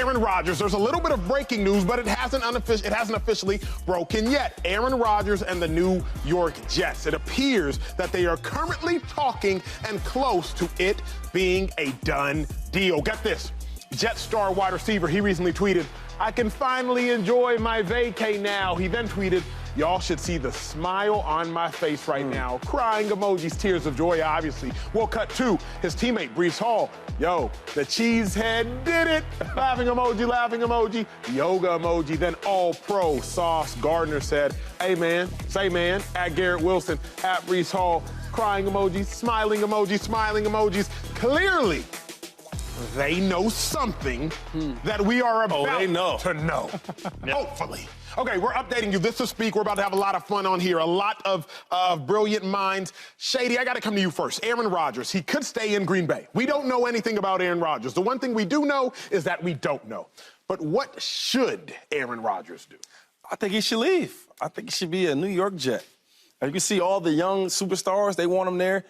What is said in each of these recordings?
Aaron Rodgers. There's a little bit of breaking news, but it hasn't officially broken yet. Aaron Rodgers and the New York Jets. It appears that they are currently talking and close to it being a done deal. Get this. Jets star wide receiver, he recently tweeted, "I can finally enjoy my vacay now." He then tweeted, "Y'all should see the smile on my face right now." Crying emojis, tears of joy, obviously. We'll cut to his teammate, Breece Hall. "Yo, the cheesehead did it." Laughing emoji, yoga emoji. Then all-pro Sauce Gardner said, "Hey, man, say man," at Garrett Wilson, at Breece Hall. Crying emojis, smiling emojis. Clearly, they know something that we are about to know. Hopefully. Okay, we're updating you. This is Speak. We're about to have a lot of fun on here. A lot of brilliant minds. Shady, I got to come to you first. Aaron Rodgers, he could stay in Green Bay. We don't know anything about Aaron Rodgers. The one thing we do know is that we don't know. But what should Aaron Rodgers do? I think he should leave. I think he should be a New York Jet. You can see all the young superstars. They want him there.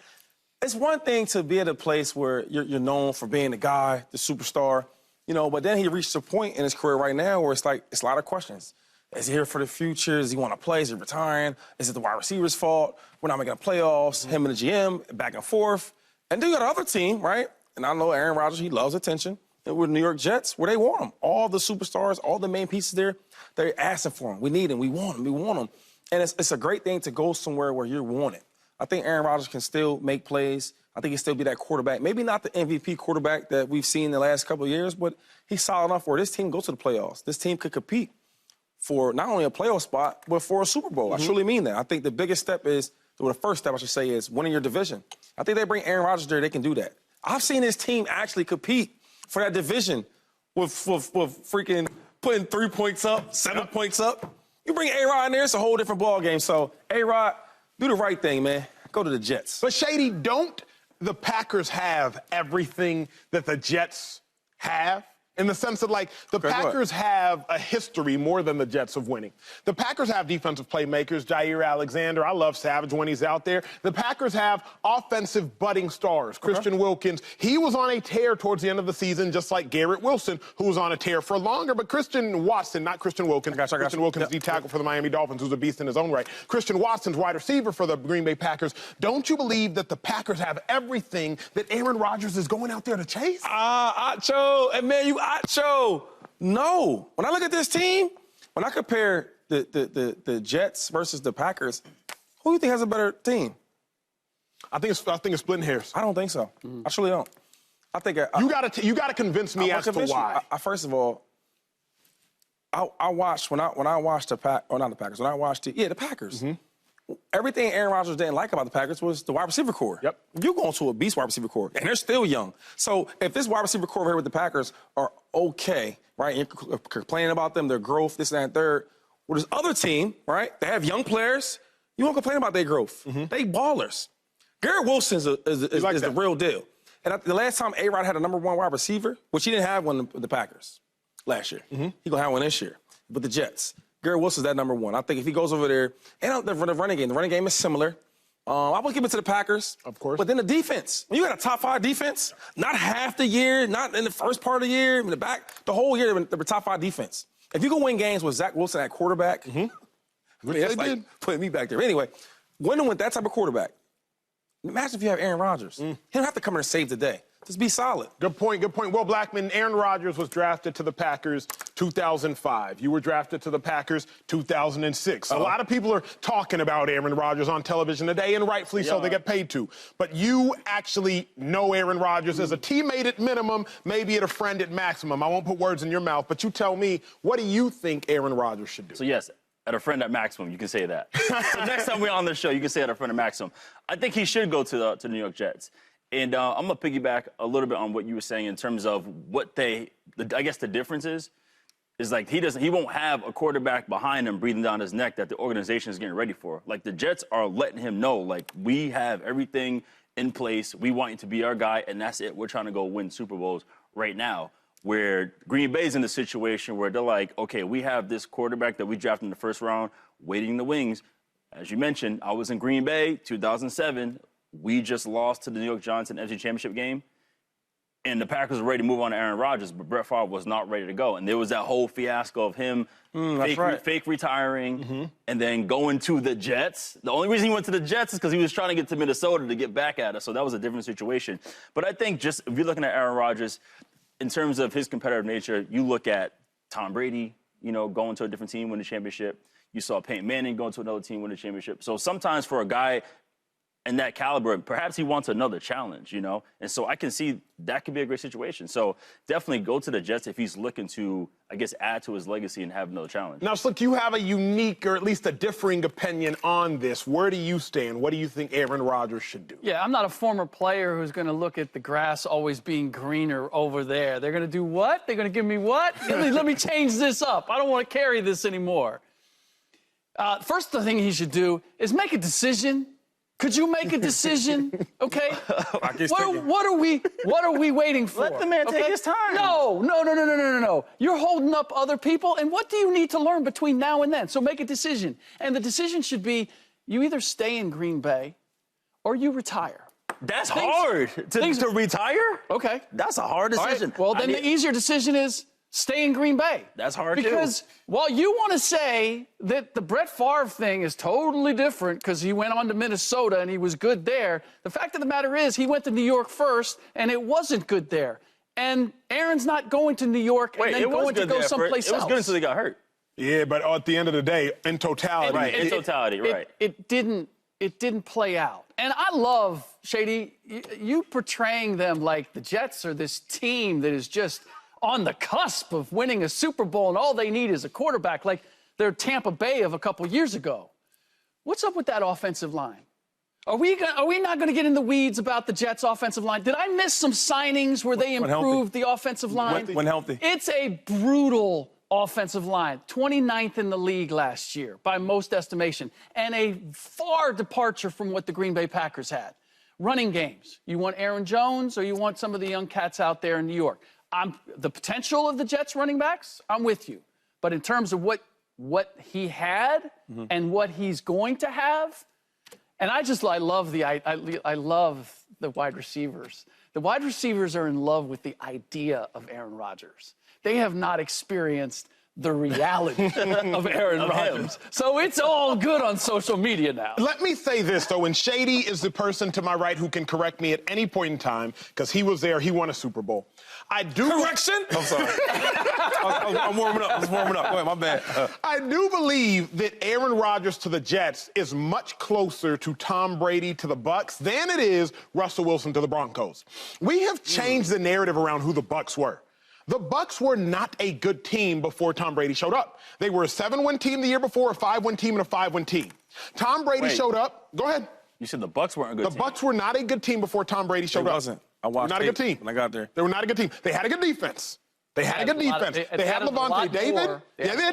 It's one thing to be at a place where you're known for being the guy, the superstar, you know, but then he reached a point in his career right now where it's like, it's a lot of questions. Is he here for the future? Does he want to play? Is he retiring? Is it the wide receiver's fault? We're not making the playoffs. Him and the GM, back and forth. And then you got another team, right? And I know Aaron Rodgers, he loves attention. And with the New York Jets, where they want him. All the superstars, all the main pieces there, they're asking for him. We need him. We want him. And it's a great thing to go somewhere where you're wanted. I think Aaron Rodgers can still make plays. I think he'll still be that quarterback. Maybe not the MVP quarterback that we've seen in the last couple of years, but he's solid enough where this team goes to the playoffs. This team could compete for not only a playoff spot, but for a Super Bowl. I truly mean that. I think the biggest step is, well, the first step, I should say, is winning your division. I think they bring Aaron Rodgers there, they can do that. I've seen this team actually compete for that division with freaking putting 3 points up, 7 points up. You bring A-Rod in there, it's a whole different ballgame. So, A-Rod, do the right thing, man. Go to the Jets. But, Shady, don't the Packers have everything that the Jets have? In the sense that, like, the Packers have a history more than the Jets of winning. The Packers have defensive playmakers, Jair Alexander. I love Savage when he's out there. The Packers have offensive budding stars, Christian Wilkins. He was on a tear towards the end of the season, just like Garrett Wilson, who was on a tear for longer. But Christian Watson, not Christian Wilkins. Christian Wilkins, the tackle for the Miami Dolphins, who's a beast in his own right. Christian Watson's wide receiver for the Green Bay Packers. Don't you believe that the Packers have everything that Aaron Rodgers is going out there to chase? Acho, Emmanuel Acho. No. When I look at this team, when I compare the Jets versus the Packers, who do you think has a better team? I think it's splitting hairs. I don't think so. I truly don't. I think you gotta convince me as to why. First of all, I watched when I watched the Packers. Everything Aaron Rodgers didn't like about the Packers was the wide receiver core. Yep. You're going to a beast wide receiver core, and they're still young. So if this wide receiver core here with the Packers are okay, right, and you're complaining about them, their growth, this, that, and third, well, this other team, right, they have young players, you won't complain about their growth. They ballers. Garrett Wilson is the real deal. And the last time A-Rod had a number one wide receiver, which he didn't have one with the Packers last year. He's going to have one this year with the Jets. Garrett Wilson's that number one. I think if he goes over there, and the running game is similar. I would give it to the Packers. Of course. But then the defense. When you got a top 5 defense, not half the year, not in the first part of the year, in the back, the whole year, they were top 5 defense. If you can win games with Zach Wilson at quarterback, that's like putting me back there. Anyway, winning with that type of quarterback, imagine if you have Aaron Rodgers. He don't have to come in and save the day. Just be solid. Good point. Well, Blackman, Aaron Rodgers was drafted to the Packers 2005. You were drafted to the Packers 2006. A lot of people are talking about Aaron Rodgers on television today, and rightfully so. They get paid to. But you actually know Aaron Rodgers as a teammate at minimum, maybe at a friend at maximum. I won't put words in your mouth, but you tell me, what do you think Aaron Rodgers should do? So, yes, at a friend at maximum, you can say that. So next time we're on the show, you can say at a friend at maximum. I think he should go to the New York Jets. And I'm going to piggyback a little bit on what you were saying in terms of what I guess the difference is like he won't have a quarterback behind him breathing down his neck that the organization is getting ready for. Like, the Jets are letting him know, like, we have everything in place. We want you to be our guy, and that's it. We're trying to go win Super Bowls right now. Where Green Bay's in the situation where they're like, okay, we have this quarterback that we drafted in the first round waiting in the wings. As you mentioned, I was in Green Bay, 2007. We just lost to the New York Giants in the NFC Championship game. And the Packers were ready to move on to Aaron Rodgers, but Brett Favre was not ready to go. And there was that whole fiasco of him fake retiring and then going to the Jets. The only reason he went to the Jets is because he was trying to get to Minnesota to get back at us. So that was a different situation. But I think just if you're looking at Aaron Rodgers, in terms of his competitive nature, you look at Tom Brady, going to a different team, win the championship. You saw Peyton Manning going to another team, win the championship. So sometimes for a guy in that caliber, perhaps he wants another challenge, And so I can see that could be a great situation. So definitely go to the Jets if he's looking to, I guess, add to his legacy and have another challenge. Now, Slick, you have a unique or at least a differing opinion on this. Where do you stand? What do you think Aaron Rodgers should do? Yeah, I'm not a former player who's going to look at the grass always being greener over there. They're going to do what? They're going to give me what? Let me change this up. I don't want to carry this anymore. First thing he should do is make a decision. Could you make a decision? Okay. What are we waiting for? Let the man take his time. No. You're holding up other people. And what do you need to learn between now and then? So make a decision. And the decision should be you either stay in Green Bay or you retire. That's hard to retire. Okay. That's a hard decision. Right. Well, then the easier decision is stay in Green Bay. That's hard because while you want to say that the Brett Favre thing is totally different because he went on to Minnesota and he was good there, the fact of the matter is he went to New York first and it wasn't good there. And Aaron's not going to New York and then going to go someplace else. It was good until he got hurt. Yeah, but at the end of the day, in totality. It didn't play out. And I love, Shady, you portraying them like the Jets are this team that is just on the cusp of winning a Super Bowl and all they need is a quarterback, like they're Tampa Bay of a couple years ago. What's up with that offensive line? Are we not going to get in the weeds about the Jets' offensive line? Did I miss some signings where they improved the offensive line? When healthy. It's a brutal offensive line, 29th in the league last year by most estimation, and a far departure from what the Green Bay Packers had. Running games. You want Aaron Jones or you want some of the young cats out there in New York? The potential of the Jets running backs, I'm with you. But in terms of what he had and what he's going to have, and I love the wide receivers. The wide receivers are in love with the idea of Aaron Rodgers. They have not experienced the reality of Aaron Rodgers. So it's all good on social media now. Let me say this, though, and Shady is the person to my right who can correct me at any point in time, because he was there, he won a Super Bowl. Correction? I'm sorry. I'm warming up. Go ahead, my bad. I do believe that Aaron Rodgers to the Jets is much closer to Tom Brady to the Bucs than it is Russell Wilson to the Broncos. We have changed the narrative around who the Bucs were. The Bucs were not a good team before Tom Brady showed up. They were a 7-win team the year before, a 5-win team, and a 5-win team. Tom Brady showed up. Go ahead. You said the Bucs weren't a good team. The Bucs were not a good team before Tom Brady showed up. It wasn't. I watched not a good team. When I got there. They were not a good team. They had a good defense. They had a good defense. They had Levante David.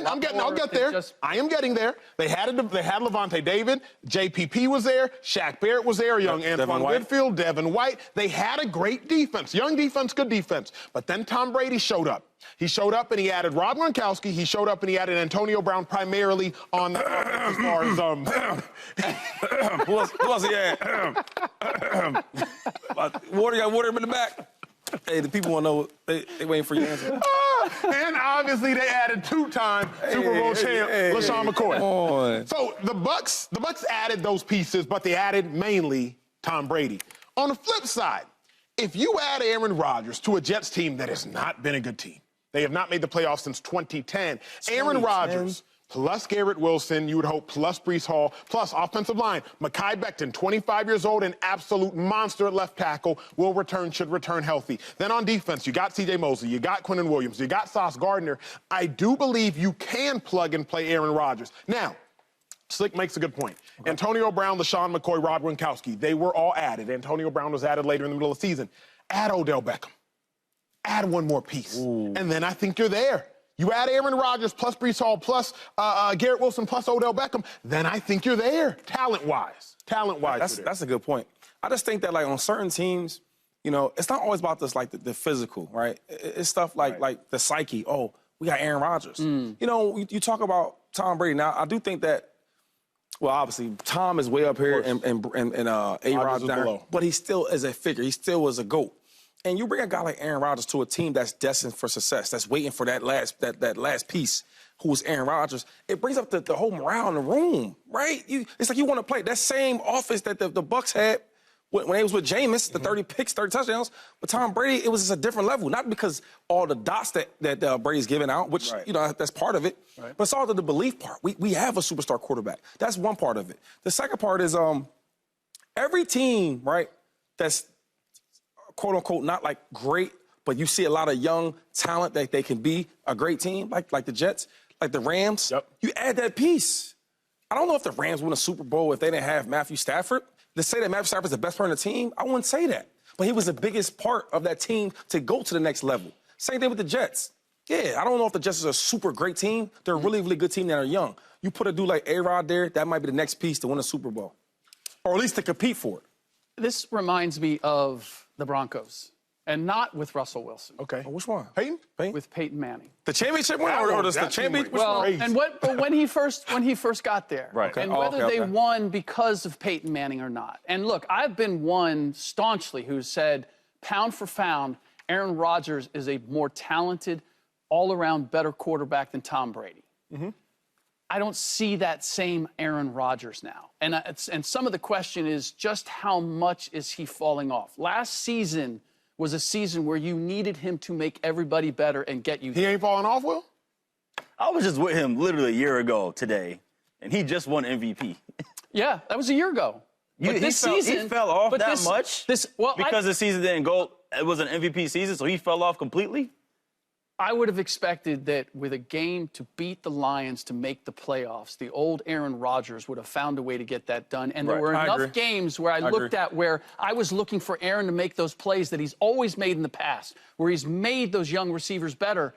I'll get there. I am getting there. They had Levante David. JPP was there. Shaq Barrett was there. Young Antoine Whitfield. Devin White. They had a great defense. Young defense, good defense. But then Tom Brady showed up. He showed up and he added Rob Gronkowski. He showed up and he added Antonio Brown primarily on as far as who else he had? Water him in the back. Hey, the people want to know. They waiting for your answer. And obviously they added two-time Super Bowl champ LeSean McCoy. So the Bucs added those pieces, but they added mainly Tom Brady. On the flip side, if you add Aaron Rodgers to a Jets team that has not been a good team, they have not made the playoffs since 2010. Aaron Rodgers plus Garrett Wilson, you would hope, plus Breece Hall, plus offensive line. Mekhi Becton, 25 years old, an absolute monster at left tackle, should return healthy. Then on defense, you got C.J. Mosley, you got Quinnen Williams, you got Sauce Gardner. I do believe you can plug and play Aaron Rodgers. Now, Slick makes a good point. Okay. Antonio Brown, LeSean McCoy, Rob Gronkowski, they were all added. Antonio Brown was added later in the middle of the season. Add Odell Beckham. Add one more piece. Ooh. And then I think you're there. You add Aaron Rodgers plus Breece Hall plus Garrett Wilson plus Odell Beckham, then I think you're there, talent-wise. That's a good point. I just think that, like, on certain teams, it's not always about this, like, the physical, right? It's stuff like the psyche. Oh, we got Aaron Rodgers. You talk about Tom Brady. Now, I do think that, well, obviously, Tom is way up here and A-Rod's down, but he still is a figure. He still is a GOAT. and you bring a guy like Aaron Rodgers to a team that's destined for success, that's waiting for that last piece, who is Aaron Rodgers, it brings up the whole morale in the room, right? It's like you want to play that same offense that the Bucs had when they was with Jameis, the 30 picks, 30 touchdowns. But Tom Brady, it was just a different level, not because all the dots that Brady's giving out, which, you know, that's part of it, but it's all the belief part. We have a superstar quarterback. That's one part of it. The second part is every team, right, that's quote-unquote not like great, but you see a lot of young talent that they can be a great team, like the Jets, like the Rams. You add that piece. I don't know if the Rams win a Super Bowl if they didn't have Matthew Stafford. To say that Matthew Stafford is the best player on the team, I wouldn't say that. But he was the biggest part of that team to go to the next level. Same thing with the Jets. Yeah, I don't know if the Jets is a super great team. They're a really, really good team that are young. You put a dude like A-Rod there, that might be the next piece to win a Super Bowl. Or at least to compete for it. This reminds me of the Broncos, and not with Russell Wilson. Okay. Oh, which one? Peyton? With Peyton Manning. The championship one or the championship? Well, but when he first got there, and whether they won because of Peyton Manning or not. And look, I've been one staunchly who said, pound for pound, Aaron Rodgers is a more talented, all-around better quarterback than Tom Brady. I don't see that same Aaron Rodgers now. And some of the question is just how much is he falling off? Last season was a season where you needed him to make everybody better and get you. He ain't falling off, Will? I was just with him literally a year ago today, and he just won MVP. Yeah, that was a year ago. But this season, he fell off that much because the season didn't go. It was an MVP season, so he fell off completely. I would have expected that with a game to beat the Lions to make the playoffs, the old Aaron Rodgers would have found a way to get that done. And there were enough games where I looked at where I was looking for Aaron to make those plays that he's always made in the past, where he's made those young receivers better,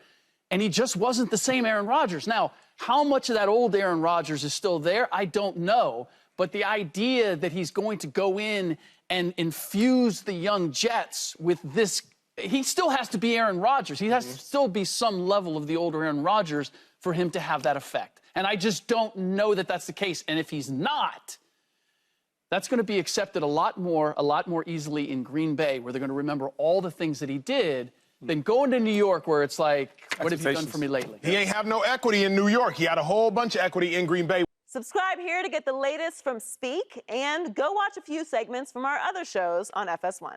and he just wasn't the same Aaron Rodgers. Now, how much of that old Aaron Rodgers is still there, I don't know. But the idea that he's going to go in and infuse the young Jets with this, he still has to be Aaron Rodgers. He has to still be some level of the older Aaron Rodgers for him to have that effect. And I just don't know that that's the case. And if he's not, that's going to be accepted a lot more easily in Green Bay, where they're going to remember all the things that he did, than going to New York, where it's like, what have you done for me lately? He ain't have no equity in New York. He had a whole bunch of equity in Green Bay. Subscribe here to get the latest from Speak, and go watch a few segments from our other shows on FS1.